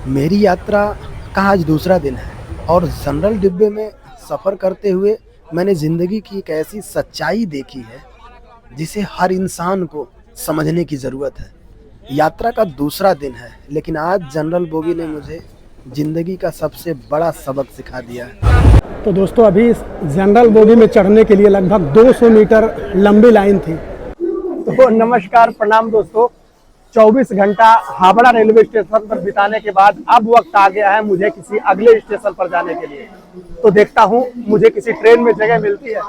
मेरी यात्रा का आज दूसरा दिन है और जनरल डिब्बे में सफ़र करते हुए मैंने ज़िंदगी की एक ऐसी सच्चाई देखी है जिसे हर इंसान को समझने की ज़रूरत है। यात्रा का दूसरा दिन है लेकिन आज जनरल बोगी ने मुझे ज़िंदगी का सबसे बड़ा सबक सिखा दिया है। तो दोस्तों अभी इस जनरल बोगी में चढ़ने के लिए लगभग 200 मीटर लंबी लाइन थी। तो नमस्कार, प्रणाम दोस्तों। 24 घंटा हावड़ा रेलवे स्टेशन पर बिताने के बाद अब वक्त आ गया है मुझे किसी अगले स्टेशन पर जाने के लिए। तो देखता हूँ मुझे किसी ट्रेन में जगह मिलती है।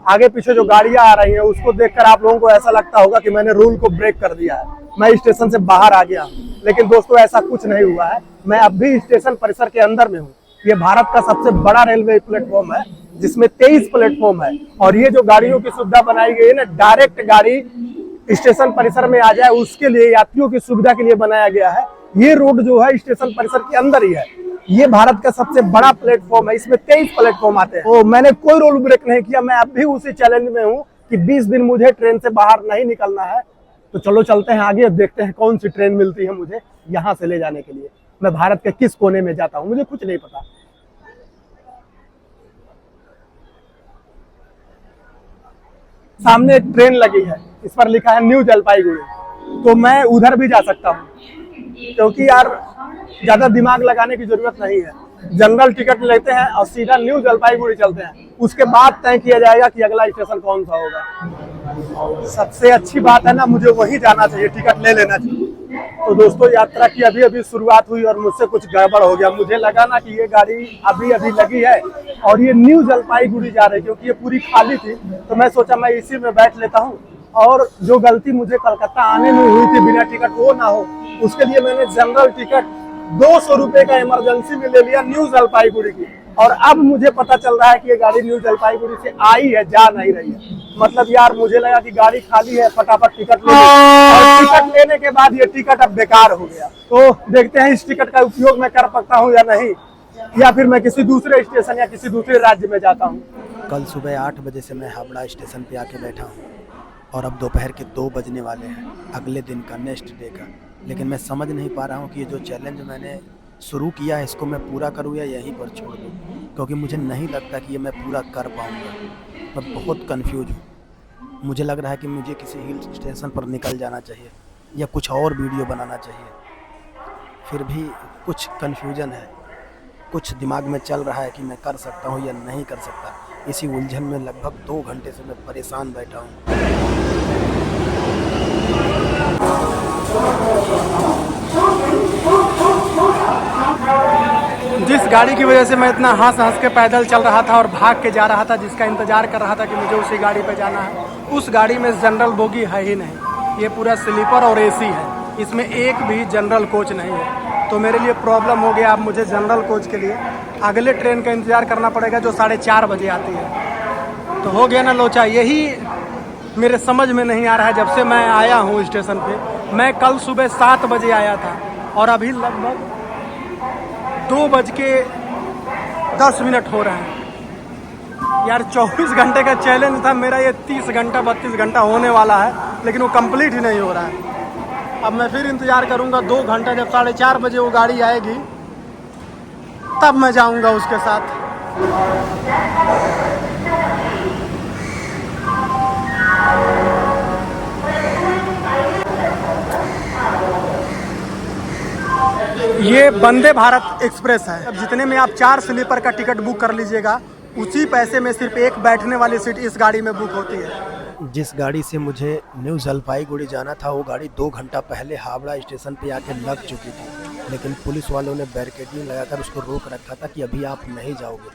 आगे पीछे जो गाड़ियां आ रही हैं उसको देखकर आप लोगों को ऐसा लगता होगा कि मैंने रूल को ब्रेक कर दिया है, मैं स्टेशन से बाहर आ गया। लेकिन दोस्तों ऐसा कुछ नहीं हुआ है, मैं अब भी स्टेशन परिसर के अंदर में हूँ। ये भारत का सबसे बड़ा रेलवे प्लेटफॉर्म है जिसमें 23 प्लेटफॉर्म है और ये जो गाड़ियों की सुविधा बनाई गई है ना, डायरेक्ट गाड़ी स्टेशन परिसर में आ जाए उसके लिए यात्रियों की सुविधा के लिए बनाया गया है। ये रोड जो है स्टेशन परिसर के अंदर ही है। ये भारत का सबसे बड़ा प्लेटफॉर्म है, इसमें 23 प्लेटफॉर्म आते हैं। तो मैंने कोई रूल ब्रेक नहीं किया, मैं अब भी उसी चैलेंज में हूँ कि 20 दिन मुझे ट्रेन से बाहर नहीं निकलना है। तो चलो चलते हैं आगे, देखते हैं कौन सी ट्रेन मिलती है मुझे यहाँ से ले जाने के लिए। मैं भारत के किस कोने में जाता हूँ मुझे कुछ नहीं पता। सामने एक ट्रेन लगी है, इस पर लिखा है न्यू जलपाईगुड़ी। तो मैं उधर भी जा सकता हूँ क्योंकि यार ज्यादा दिमाग लगाने की जरूरत नहीं है। जनरल टिकट लेते हैं और सीधा न्यू जलपाईगुड़ी चलते हैं, उसके बाद तय किया जाएगा कि अगला स्टेशन कौन सा होगा। सबसे अच्छी बात है ना, मुझे वही जाना चाहिए, टिकट ले लेना चाहिए। तो दोस्तों यात्रा की अभी अभी शुरुआत हुई और मुझसे कुछ गड़बड़ हो गया। मुझे लगा ना कि ये गाड़ी अभी अभी लगी है और ये न्यू जलपाईगुड़ी जा रही है, क्योंकि ये पूरी खाली थी। तो मैं सोचा मैं इसी में बैठ लेता हूँ और जो गलती मुझे कलकत्ता आने में हुई थी बिना टिकट वो ना हो, उसके लिए मैंने जनरल टिकट 200 रुपए का इमरजेंसी में ले लिया न्यू जलपाईगुड़ी की। और अब मुझे पता चल रहा है कि ये गाड़ी न्यू जलपाईगुड़ी से आई है, जा नहीं रही है। मतलब यार मुझे लगा कि गाड़ी खाली है, फटाफट टिकट ले ली और टिकट लेने के बाद ये टिकट अब बेकार हो गया। तो देखते हैं इस टिकट का उपयोग मैं कर सकता हूँ या नहीं, या फिर मैं किसी दूसरे स्टेशन या किसी दूसरे राज्य में जाता हूँ। कल सुबह 8 बजे से मैं हावड़ा स्टेशन पे आके बैठा हूँ और अब दोपहर के 2 बजने वाले हैं अगले दिन का, नेक्स्ट डे का। लेकिन मैं समझ नहीं पा रहा हूँ कि ये जो चैलेंज मैंने शुरू किया है इसको मैं पूरा करूँ या यहीं पर छोड़ दूँ, क्योंकि मुझे नहीं लगता कि ये मैं पूरा कर पाऊँगा। मैं बहुत कंफ्यूज हूँ। मुझे लग रहा है कि मुझे किसी हिल स्टेशन पर निकल जाना चाहिए या कुछ और वीडियो बनाना चाहिए। फिर भी कुछ कन्फ्यूजन है, कुछ दिमाग में चल रहा है कि मैं कर सकता हूँ या नहीं कर सकता। इसी उलझन में लगभग 2 घंटे से मैं परेशान बैठा हूँ। जिस गाड़ी की वजह से मैं इतना हंस हंस के पैदल चल रहा था और भाग के जा रहा था, जिसका इंतजार कर रहा था कि मुझे उसी गाड़ी पे जाना है, उस गाड़ी में जनरल बोगी है ही नहीं। ये पूरा स्लीपर और एसी है, इसमें एक भी जनरल कोच नहीं है। तो मेरे लिए प्रॉब्लम हो गया। अब मुझे जनरल कोच के लिए अगले ट्रेन का इंतजार करना पड़ेगा जो 4:30 बजे आती है। तो हो गया ना लोचा। यही मेरे समझ में नहीं आ रहा है। जब से मैं आया हूँ स्टेशन पे, मैं कल सुबह 7 बजे आया था और अभी लगभग 2:10 हो रहे हैं। यार 24 घंटे का चैलेंज था मेरा, ये 30 घंटा 32 घंटा होने वाला है, लेकिन वो कंप्लीट ही नहीं हो रहा है। अब मैं फिर इंतजार करूंगा 2 घंटा, जब 4:30 बजे वो गाड़ी आएगी तब मैं जाऊंगा उसके साथ। ये वंदे भारत एक्सप्रेस है। अब जितने में आप 4 स्लीपर का टिकट बुक कर लीजिएगा, उसी पैसे में सिर्फ एक बैठने वाली सीट इस गाड़ी में बुक होती है। जिस गाड़ी से मुझे न्यू जलपाईगुड़ी जाना था वो गाड़ी 2 घंटा पहले हावड़ा स्टेशन पे आके लग चुकी थी, लेकिन पुलिस वालों ने बैरिकेडिंग लगाकर उसको रोक रखा था कि अभी आप नहीं जाओगे।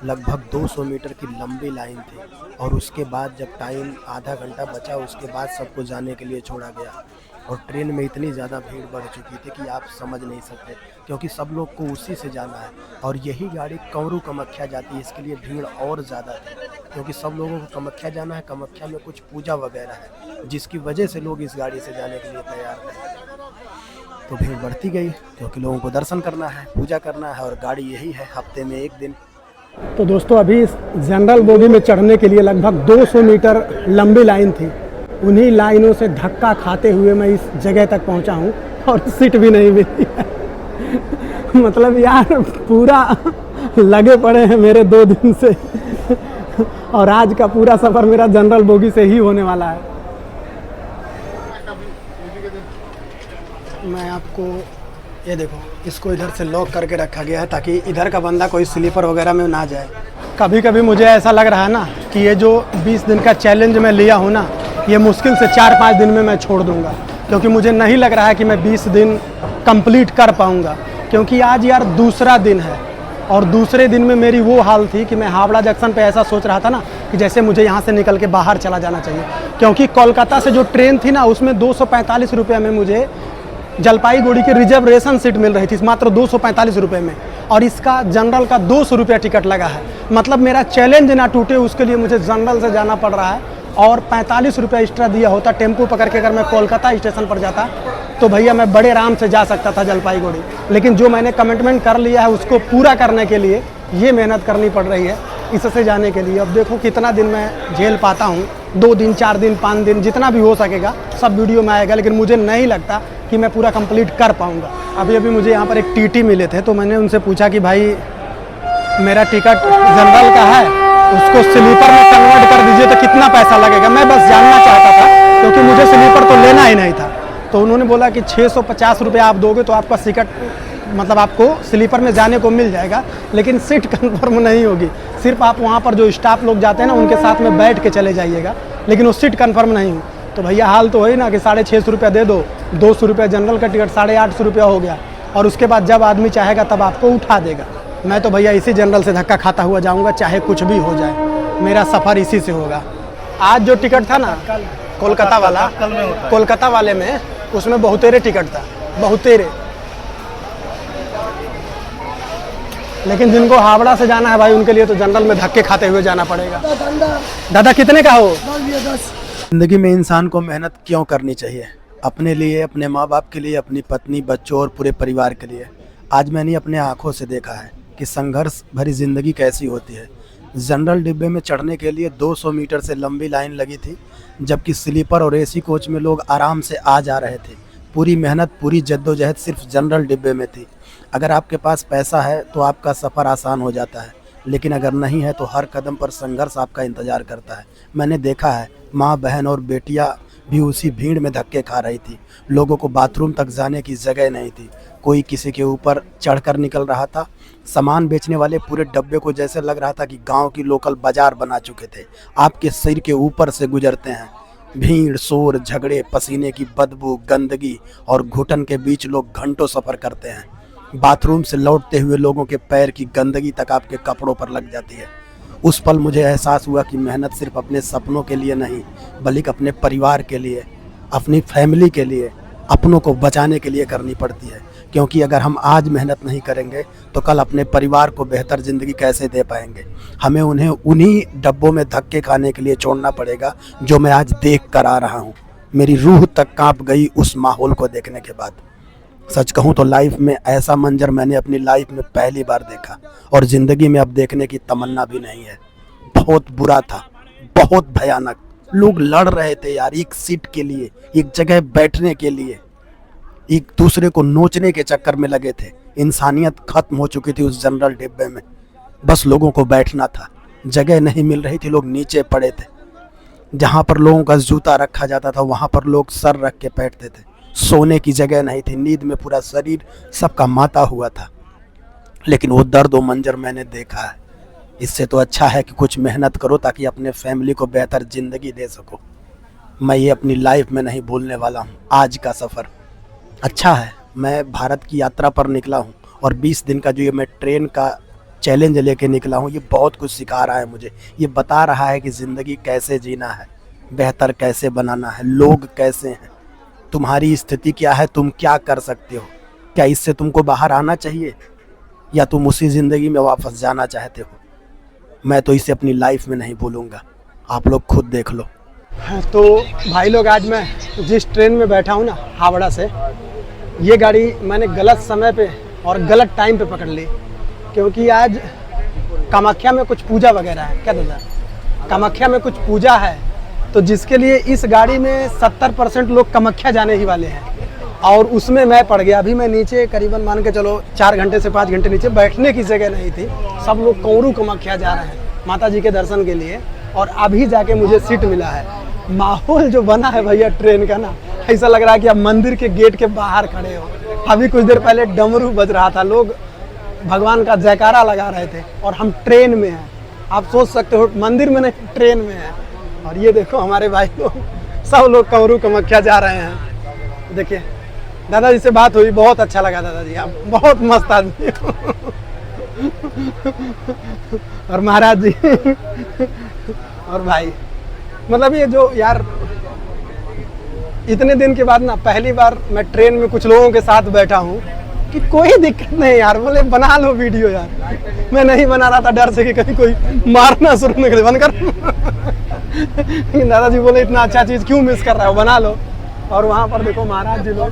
लगभग 200 मीटर की लंबी लाइन थी और उसके बाद जब टाइम आधा घंटा बचा उसके बाद सबको जाने के लिए छोड़ा गया। और ट्रेन में इतनी ज़्यादा भीड़ बढ़ चुकी थी कि आप समझ नहीं सकते, क्योंकि सब लोग को उसी से जाना है और यही गाड़ी कंवरू कामाख्या जाती है, इसके लिए भीड़ और ज़्यादा थी क्योंकि सब लोगों को कामाख्या जाना है। कामाख्या में कुछ पूजा वगैरह है जिसकी वजह से लोग इस गाड़ी से जाने के लिए तैयार थे। तो भीड़ बढ़ती गई क्योंकि लोगों को दर्शन करना है, पूजा करना है और गाड़ी यही है हफ्ते में 1 दिन। तो दोस्तों अभी इस जनरल बोगी में चढ़ने के लिए लगभग 200 मीटर लंबी लाइन थी। उन्हीं लाइनों से धक्का खाते हुए मैं इस जगह तक पहुंचा हूं और सीट भी नहीं मिली है। मतलब यार पूरा लगे पड़े हैं मेरे 2 दिन से और आज का पूरा सफ़र मेरा जनरल बोगी से ही होने वाला है। मैं आपको ये देखो, इसको इधर से लॉक करके रखा गया है ताकि इधर का बंदा कोई स्लीपर वगैरह में ना जाए। कभी कभी मुझे ऐसा लग रहा है ना कि ये जो 20 दिन का चैलेंज मैं लिया हूँ ना, ये मुश्किल से 4-5 दिन में मैं छोड़ दूँगा, क्योंकि मुझे नहीं लग रहा है कि मैं 20 दिन कंप्लीट कर पाऊँगा। क्योंकि आज यार दूसरा दिन है और दूसरे दिन में मेरी वो हाल थी कि मैं हावड़ा जंक्शन पे ऐसा सोच रहा था ना कि जैसे मुझे यहाँ से निकल के बाहर चला जाना चाहिए, क्योंकि कोलकाता से जो ट्रेन थी ना उसमें 245 रुपये में मुझे जलपाईगुड़ी की रिजर्वेशन सीट मिल रही थी, मात्र 245 रुपये में, और इसका जनरल का 200 रुपया टिकट लगा है। मतलब मेरा चैलेंज ना टूटे उसके लिए मुझे जनरल से जाना पड़ रहा है, और 45 रुपया एक्स्ट्रा दिया होता टेम्पो पकड़ के अगर मैं कोलकाता स्टेशन पर जाता तो भैया मैं बड़े आराम से जा सकता था जलपाईगुड़ी। लेकिन जो मैंने कमिटमेंट कर लिया है उसको पूरा करने के लिए ये मेहनत करनी पड़ रही है इससे जाने के लिए। अब देखो कितना दिन मैं झेल पाता हूँ, 2 दिन 4 दिन 5 दिन जितना भी हो सकेगा सब वीडियो में आएगा, लेकिन मुझे नहीं लगता कि मैं पूरा कंप्लीट कर पाऊँगा। अभी मुझे यहाँ पर एक टीटी मिले थे तो मैंने उनसे पूछा कि भाई मेरा टिकट जनरल का है, उसको स्लीपर में कन्वर्ट कर दीजिए तो कितना पैसा लगेगा। मैं बस जानना चाहता था क्योंकि मुझे स्लीपर तो लेना ही नहीं था। तो उन्होंने बोला कि 650 रुपये आप दोगे तो आपका टिकट मतलब आपको स्लीपर में जाने को मिल जाएगा, लेकिन सीट कंफर्म नहीं होगी। सिर्फ आप वहाँ पर जो स्टाफ लोग जाते हैं ना उनके साथ में बैठ के चले जाइएगा, लेकिन वो सीट कंफर्म नहीं हो। तो भैया हाल तो वही ना कि 650 रुपया दे दो, 200 रुपया जनरल का टिकट 850 रुपया हो गया, और उसके बाद जब आदमी चाहेगा तब आपको उठा देगा। मैं तो भैया इसी जनरल से धक्का खाता हुआ जाऊँगा, चाहे कुछ भी हो जाए, मेरा सफ़र इसी से होगा। आज जो टिकट था ना कोलकाता वाला, कोलकाता वाले में उसमें बहुतेरे टिकट था, बहुतेरे। लेकिन जिनको हावड़ा से जाना है भाई उनके लिए तो जनरल में धक्के खाते हुए जाना पड़ेगा। दादा कितने का हो? ज़िंदगी में इंसान को मेहनत क्यों करनी चाहिए? अपने लिए, अपने माँ बाप के लिए, अपनी पत्नी, बच्चों और पूरे परिवार के लिए। आज मैंने अपने आँखों से देखा है कि संघर्ष भरी ज़िंदगी कैसी होती है। जनरल डिब्बे में चढ़ने के लिए 200 मीटर से लंबी लाइन लगी थी, जबकि स्लीपर और एसी कोच में लोग आराम से आ जा रहे थे। पूरी मेहनत, पूरी जद्दोजहद सिर्फ जनरल डिब्बे में थी। अगर आपके पास पैसा है तो आपका सफ़र आसान हो जाता है, लेकिन अगर नहीं है तो हर कदम पर संघर्ष आपका इंतज़ार करता है। मैंने देखा है माँ, बहन और बेटियाँ भी उसी भीड़ में धक्के खा रही थी। लोगों को बाथरूम तक जाने की जगह नहीं थी, कोई किसी के ऊपर चढ़कर निकल रहा था। सामान बेचने वाले पूरे डब्बे को जैसे लग रहा था कि गांव की लोकल बाजार बना चुके थे, आपके सिर के ऊपर से गुजरते हैं। भीड़, शोर, झगड़े, पसीने की बदबू, गंदगी और घुटन के बीच लोग घंटों सफ़र करते हैं। बाथरूम से लौटते हुए लोगों के पैर की गंदगी तक आपके कपड़ों पर लग जाती है। उस पल मुझे एहसास हुआ कि मेहनत सिर्फ अपने सपनों के लिए नहीं, बल्कि अपने परिवार के लिए, अपनी फैमिली के लिए, अपनों को बचाने के लिए करनी पड़ती है। क्योंकि अगर हम आज मेहनत नहीं करेंगे तो कल अपने परिवार को बेहतर ज़िंदगी कैसे दे पाएंगे। हमें उन्हें उन्हीं डब्बों में धक्के खाने के लिए छोड़ना पड़ेगा जो मैं आज देख कर आ रहा हूँ। मेरी रूह तक कांप गई उस माहौल को देखने के बाद। सच कहूँ तो लाइफ में ऐसा मंजर मैंने अपनी लाइफ में पहली बार देखा, और ज़िंदगी में अब देखने की तमन्ना भी नहीं है। बहुत बुरा था, बहुत भयानक। लोग लड़ रहे थे यार एक सीट के लिए, एक जगह बैठने के लिए, एक दूसरे को नोचने के चक्कर में लगे थे। इंसानियत खत्म हो चुकी थी उस जनरल डिब्बे में। बस लोगों को बैठना था, जगह नहीं मिल रही थी, लोग नीचे पड़े थे। जहाँ पर लोगों का जूता रखा जाता था वहाँ पर लोग सर रख के बैठते थे। सोने की जगह नहीं थी, नींद में पूरा शरीर सबका माता हुआ था। लेकिन वो दर्द व मंजर मैंने देखा है। इससे तो अच्छा है कि कुछ मेहनत करो ताकि अपने फैमिली को बेहतर ज़िंदगी दे सको। मैं ये अपनी लाइफ में नहीं भूलने वाला हूँ। आज का सफ़र अच्छा है, मैं भारत की यात्रा पर निकला हूँ, और 20 दिन का जो ये मैं ट्रेन का चैलेंज लेके निकला हूँ, ये बहुत कुछ सिखा रहा है मुझे। ये बता रहा है कि ज़िंदगी कैसे जीना है, बेहतर कैसे बनाना है, लोग कैसे हैं, तुम्हारी स्थिति क्या है, तुम क्या कर सकते हो, क्या इससे तुमको बाहर आना चाहिए या तुम उसी ज़िंदगी में वापस जाना चाहते हो। मैं तो इसे अपनी लाइफ में नहीं भूलूंगा, आप लोग खुद देख लो। तो भाई लोग, आज मैं जिस ट्रेन में बैठा हूँ ना हावड़ा से, ये गाड़ी मैंने गलत समय पे और गलत टाइम पे पकड़ ली, क्योंकि आज कामाख्या में कुछ पूजा वगैरह है। क्या दादा? कामाख्या में कुछ पूजा है, तो जिसके लिए इस गाड़ी में 70% लोग कामाख्या जाने ही वाले हैं। और उसमें मैं पड़ गया। अभी मैं नीचे करीबन मान के चलो 4 घंटे से 5 घंटे नीचे बैठने की जगह नहीं थी। सब लोग कौरू कामाख्या जा रहे हैं माता जी के दर्शन के लिए, और अभी जाके मुझे सीट मिला है। माहौल जो बना है भैया ट्रेन का ना, ऐसा लग रहा है कि आप मंदिर के गेट के बाहर खड़े हो। अभी कुछ देर पहले डमरू बज रहा था, लोग भगवान का जयकारा लगा रहे थे, और हम ट्रेन में हैं। आप सोच सकते हो मंदिर में नहीं, ट्रेन में है। और ये देखो हमारे भाई लोग, सब लोग कौरू कामाख्या जा रहे हैं। देखिए दादाजी से बात हुई, बहुत अच्छा लगा दादाजी, आप बहुत मस्त आदमी हो। और महाराज जी और भाई, मतलब ये जो यार इतने दिन के बाद ना पहली बार मैं ट्रेन में कुछ लोगों के साथ बैठा हूँ कि कोई दिक्कत नहीं यार, बोले बना लो वीडियो यार। मैं नहीं बना रहा था डर से कि कहीं कोई मारना शुरू न करे, बंद कर। दादाजी बोले इतना अच्छा चीज क्यों मिस कर रहा हो, बना लो। और वहाँ पर देखो महाराज जी लोग,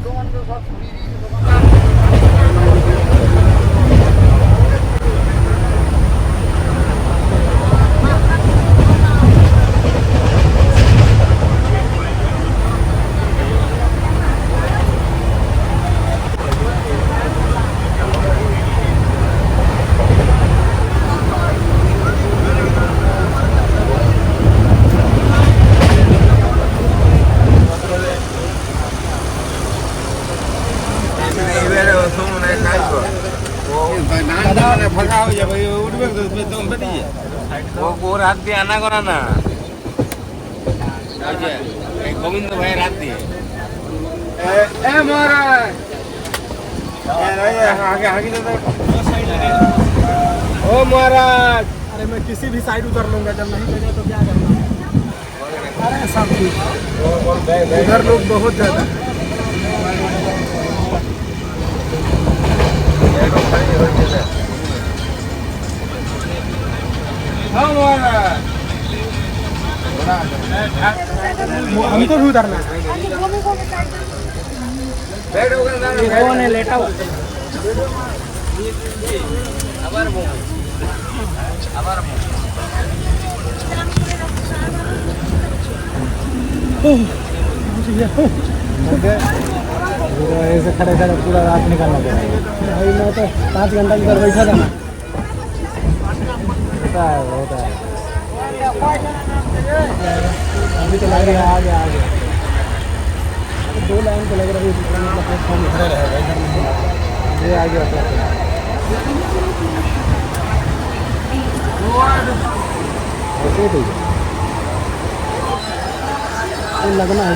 वो रात দিয়ে আনা করা না ওই যে এই গোবিন্দ ভাই রাত দিয়ে এ মহারাজ आगे आगे ओ महाराज। अरे मैं किसी भी साइड उतर लूंगा, जब नहीं लगे तो क्या करना। अरे सब ठीक, इधर लोग बहुत ज्यादा। हमको भी उतरना है। कौन है लेटा हुआ? ऐसे खड़े खड़े पूरा रात निकालना पड़ेगा भाई। मैं तो 5 घंटा इधर बैठा था ना। होता है अभी तो लग रहा है आगे आगे 2 लाइन तो लग रहा है, प्लेटफॉर्म खड़े रहेगा इधर नहीं, ये आगे होता है। ऐसे तो लगना है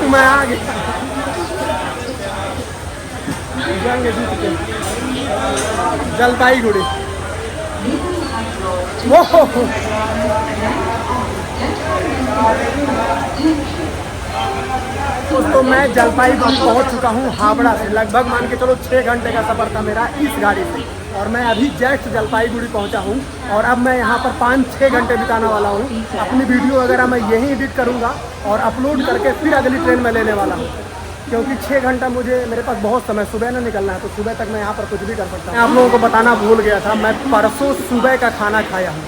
मैं आ गया। जलपाईगुड़ी तो मैं जलपाईगुड़ी पहुंच चुका हूं हावड़ा से। लगभग मान के चलो 6 घंटे का सफ़र था मेरा इस गाड़ी से, और मैं अभी जस्ट जलपाईगुड़ी पहुंचा हूं। और अब मैं यहां पर 5-6 घंटे बिताने वाला हूं। अपनी वीडियो वगैरह मैं यहीं एडिट करूंगा और अपलोड करके फिर अगली ट्रेन में लेने वाला हूं, क्योंकि 6 घंटा मुझे मेरे पास बहुत समय, सुबह ना निकलना है, तो सुबह तक मैं यहाँ पर कुछ भी कर सकता हूँ। आप लोगों को बताना भूल गया था, मैं परसों सुबह का खाना खाया हूँ,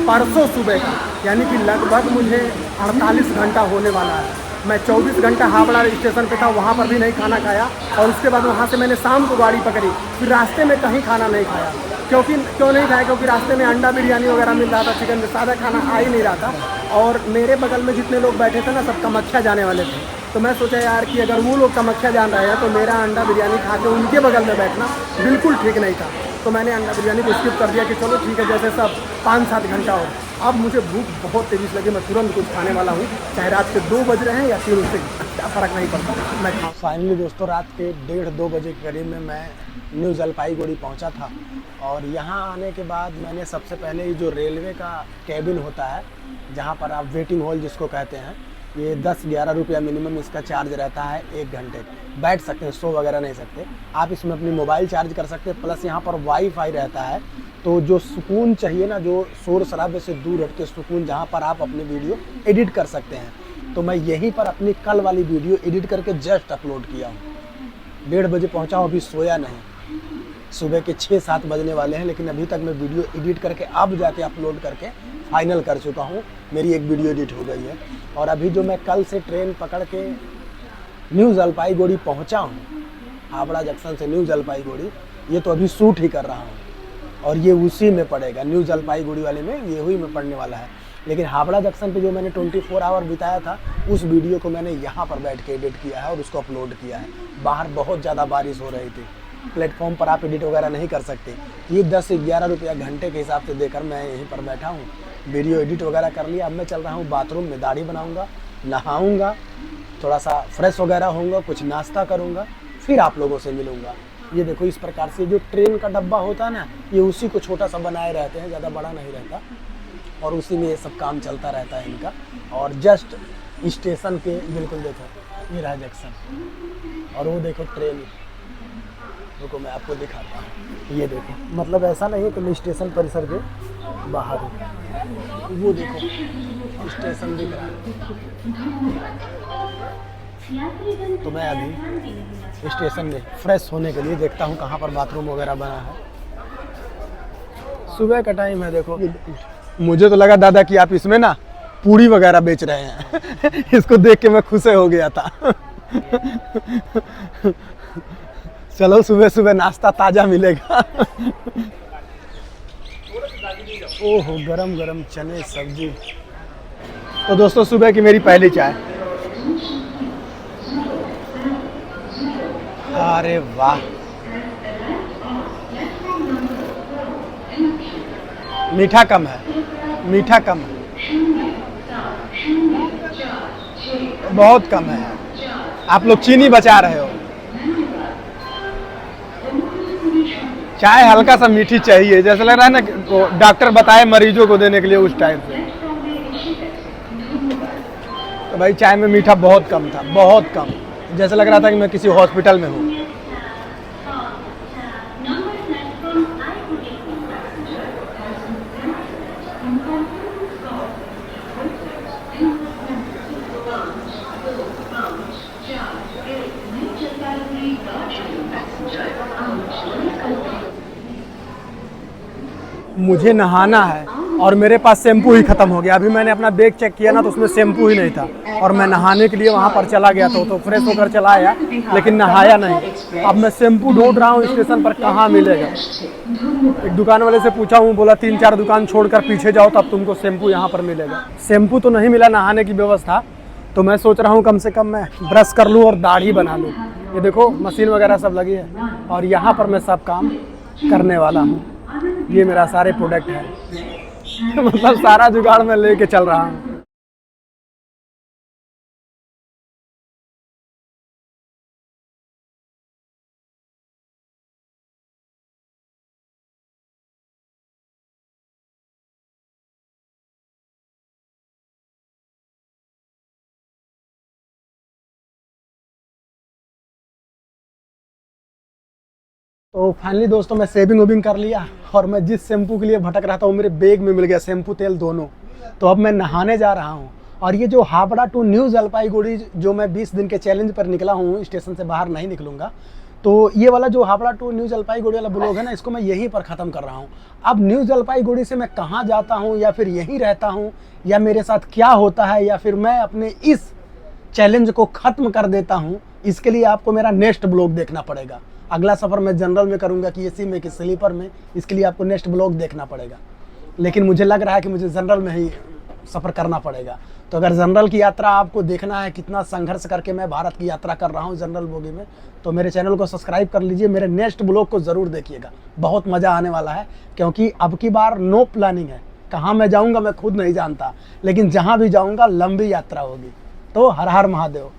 परसों सुबह का, यानी कि लगभग मुझे 48 घंटा होने वाला है। मैं 24 घंटा हावड़ा स्टेशन पे था, वहाँ पर भी नहीं खाना खाया, और उसके बाद वहाँ से मैंने शाम को गाड़ी पकड़ी, फिर रास्ते में कहीं खाना नहीं खाया। क्यों नहीं खाया? क्योंकि रास्ते में अंडा बिरयानी वगैरह मिल रहा था, चिकन, सादा खाना आ ही नहीं रहा था। और मेरे बगल में जितने लोग बैठे थे ना, सब कामाख्या जाने वाले थे, तो मैं सोचा यार कि अगर वो लोग कामाख्या जान रहे हैं तो मेरा अंडा बिरयानी खा के उनके बगल में बैठना बिल्कुल ठीक नहीं था। तो मैंने अंडा बिरयानी को स्किप कर दिया कि चलो ठीक है, जैसे सब 5-7 घंटा हो। अब मुझे भूख बहुत तेज़ी से लगी, मैं तुरंत कुछ खाने वाला हूँ, चाहे रात के 2 बज रहे हैं या 3, उससे क्या फ़र्क नहीं पड़ता, मैं खाऊँ। फाइनली दोस्तों रात के 1:30-2 बजे के करीब में मैं न्यू जलपाईगुड़ी पहुँचा था। और यहाँ आने के बाद मैंने सबसे पहले जो रेलवे का कैबिन होता है, जहाँ पर आप वेटिंग हॉल जिसको कहते हैं, ये 10-11 रुपया मिनिमम इसका चार्ज रहता है 1 घंटे। बैठ सकते हैं, सो वगैरह नहीं सकते आप। इसमें अपनी मोबाइल चार्ज कर सकते हैं, प्लस यहाँ पर वाईफाई रहता है। तो जो सुकून चाहिए ना, जो शोर शराबे से दूर हट के सुकून, जहाँ पर आप अपनी वीडियो एडिट कर सकते हैं, तो मैं यहीं पर अपनी कल वाली वीडियो एडिट करके जस्ट अपलोड किया हूँ। 1:30 बजे पहुँचा हूँ, अभी सोया नहीं। सुबह के 6-7 बजने वाले हैं, लेकिन अभी तक मैं वीडियो एडिट करके अब जाके अपलोड करके फाइनल कर चुका हूँ। मेरी एक वीडियो एडिट हो गई है और अभी जो मैं कल से ट्रेन पकड़ के न्यू जलपाईगुड़ी पहुँचा हूँ, हावड़ा जंक्शन से न्यू जलपाईगुड़ी, ये तो अभी शूट ही कर रहा हूँ और ये उसी में पड़ेगा, न्यू जलपाईगुड़ी वाले में ये हुई में पड़ने वाला है। लेकिन हावड़ा जंक्शन पे जो मैंने 24 आवर बिताया था, उस वीडियो को मैंने यहाँ पर बैठ के एडिट किया है और उसको अपलोड किया है। बाहर बहुत ज़्यादा बारिश हो रही थी, प्लेटफॉर्म पर आप एडिट वगैरह नहीं कर सकते। ये 10 से 11 रुपया घंटे के हिसाब से देकर मैं यहीं पर बैठा हूँ, वीडियो एडिट वगैरह कर लिया। अब मैं चल रहा हूँ बाथरूम में, दाढ़ी बनाऊँगा, नहाऊँगा, थोड़ा सा फ्रेश वगैरह होऊंगा, कुछ नाश्ता करूँगा, फिर आप लोगों से मिलूँगा। ये देखो इस प्रकार से जो ट्रेन का डब्बा होता है ना, ये उसी को छोटा सा बनाए रहते हैं, ज़्यादा बड़ा नहीं रहता और उसी में ये सब काम चलता रहता है इनका। और जस्ट स्टेशन के बिल्कुल देखो ये रहा जंक्शन और वो देखो ट्रेन, रुको मैं आपको दिखाता हूँ। ये देखो, मतलब ऐसा नहीं है कि मैं स्टेशन परिसर के बाहर हूँ, वो देखो स्टेशन दिख रहा है। तो मैं अभी स्टेशन में फ्रेश होने के लिए देखता हूँ कहाँ पर बाथरूम वगैरह बना है। सुबह का टाइम है देखो। मुझे तो लगा दादा कि आप इसमें ना पूड़ी वगैरह बेच रहे हैं इसको देख के मैं खुश हो गया था चलो सुबह सुबह नाश्ता ताज़ा मिलेगा ओहो गरम गरम चने सब्जी। तो दोस्तों सुबह की मेरी पहली चाय। अरे वाह, मीठा कम है, मीठा कम है, बहुत कम है। आप लोग चीनी बचा रहे हो। चाय हल्का सा मीठी चाहिए, जैसे लग रहा है ना डॉक्टर बताए मरीजों को देने के लिए उस टाइप से। तो भाई चाय में मीठा बहुत कम था, बहुत कम, जैसे लग रहा था कि मैं किसी हॉस्पिटल में हूँ। मुझे नहाना है और मेरे पास शैम्पू ही खत्म हो गया। अभी मैंने अपना बैग चेक किया ना तो उसमें शैम्पू ही नहीं था और मैं नहाने के लिए वहाँ पर चला गया तो फ्रेश होकर चला आया, लेकिन नहाया नहीं। अब मैं शैम्पू ढूंढ रहा हूँ स्टेशन पर, कहाँ मिलेगा। एक दुकान वाले से पूछा हूँ, बोला 3-4 दुकान छोड़कर पीछे जाओ तब तुमको शैम्पू यहाँ पर मिलेगा। शैम्पू तो नहीं मिला, नहाने की व्यवस्था। तो मैं सोच रहा हूँ कम से कम मैं ब्रश कर लूँ और दाढ़ी बना लूँ। ये देखो मशीन वगैरह सब लगी है और यहाँ पर मैं सब काम करने वाला हूँ। ये मेरा सारे प्रोडक्ट है मतलब सारा जुगाड़ मैं लेके चल रहा हूँ। तो फाइनली दोस्तों मैं सेविंग वेविंग कर लिया और मैं जिस शैम्पू के लिए भटक रहा था वो मेरे बैग में मिल गया, शैम्पू तेल दोनों। तो अब मैं नहाने जा रहा हूँ। और ये जो हावड़ा टू न्यू जलपाईगुड़ी जो मैं 20 दिन के चैलेंज पर निकला हूँ, स्टेशन से बाहर नहीं निकलूंगा, तो ये वाला जो हावड़ा टू न्यू जलपाईगुड़ी वाला ब्लॉग है ना, इसको मैं यहीं पर ख़त्म कर रहा हूँ। अब न्यू जलपाईगुड़ी से मैं कहाँ जाता हूँ या फिर यहीं रहता हूँ या मेरे साथ क्या होता है या फिर मैं अपने इस चैलेंज को ख़त्म कर देता हूँ, इसके लिए आपको मेरा नेक्स्ट ब्लॉग देखना पड़ेगा। अगला सफ़र मैं जनरल में करूँगा कि एसी में कि स्लीपर में, इसके लिए आपको नेक्स्ट ब्लॉग देखना पड़ेगा। लेकिन मुझे लग रहा है कि मुझे जनरल में ही सफ़र करना पड़ेगा। तो अगर जनरल की यात्रा आपको देखना है, कितना संघर्ष करके मैं भारत की यात्रा कर रहा हूँ जनरल बोगी में, तो मेरे चैनल को सब्सक्राइब कर लीजिए। मेरे नेक्स्ट ब्लॉग को ज़रूर देखिएगा, बहुत मज़ा आने वाला है। क्योंकि अब की बार नो प्लानिंग है, कहाँ मैं जाऊँगा मैं खुद नहीं जानता, लेकिन जहाँ भी जाऊँगा लंबी यात्रा होगी। तो हर हर महादेव।